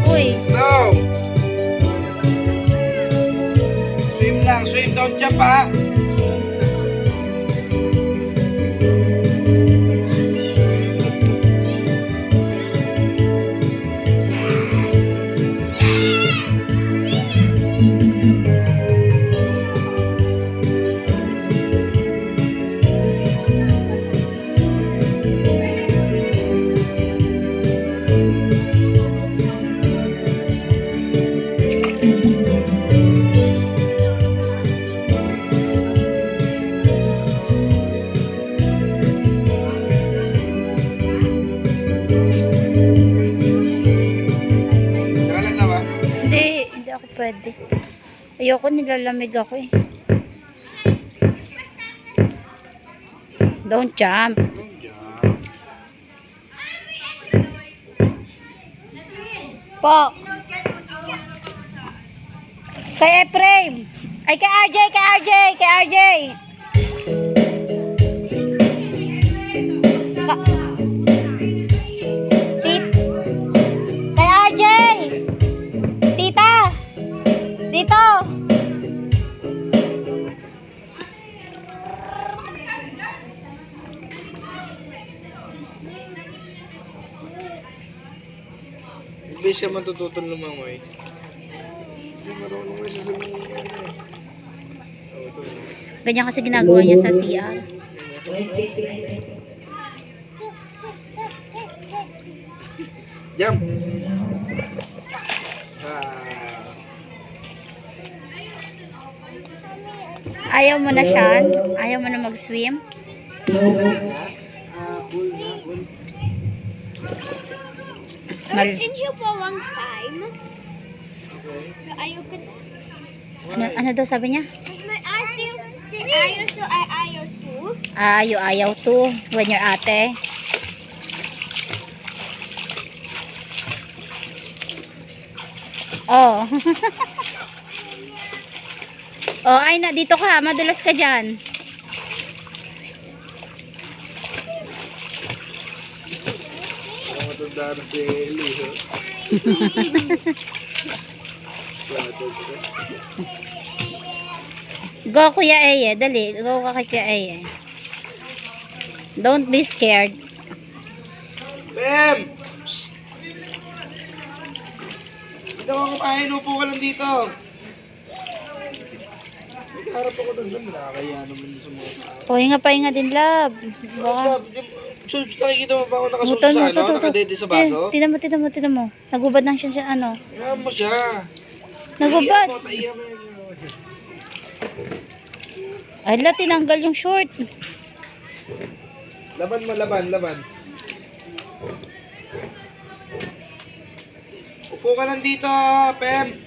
Uy. Go! Swim lang, swim. Don't jump, ha? Nakalan na ba? Hindi ako pwede. Ayoko, nilalamig ako eh. Don't jump. Don't jump. Po. Kay Ephraim. Ay, kay RJ, kay RJ, kay RJ. Kay RJ. Tita. Dito. Hindi siya matututong lumangoy. Kasi marunong nga siya sa mga Ganyan kasi ginagawa niya sa CR. Jump! Ayaw mo na siya? Ayaw mo na mag-swim? Cool na, cool. Mal In here for a long time. Okay. So ayaw ko. ano daw sabi niya? My ate, ayaw to, ayaw to. Ayaw to when you're ate. Oh. Oh, ay na dito ka, madulas ka diyan. Ang matanda na si Eli, ha? Go Kuya Eye, dali. Go ka kay Kuya Eye. Don't be scared. Bem! Shh! Hindi ako kumain, upo ka lang dito. Nagharap ako doon, nakakaya naman sa mga tao. Pahinga din, love. Baka Nakikita mo ba ako nakasuot Butan sa mo, ano? Nakadede sa baso? Tinan mo. Nagubad lang siya, ano. Kaya mo siya. Nagubad. Taiya mo yan. Ay, tinanggal yung short. Laban mo, laban. Upo ka lang dito, Pem.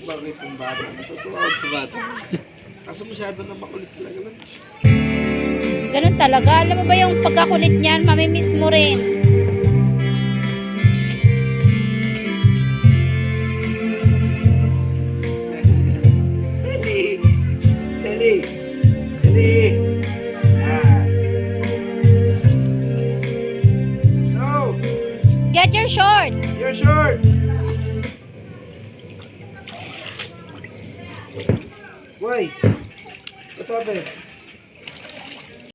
Bakit yung bata? Natutuwa ako sa bata. Kaso masyado na makulit talaga lang. Ganun talaga. Alam mo ba yung pagkakulit niyan, mamimiss mo rin. Eli. No. Get your short. You're short. Why? What happened?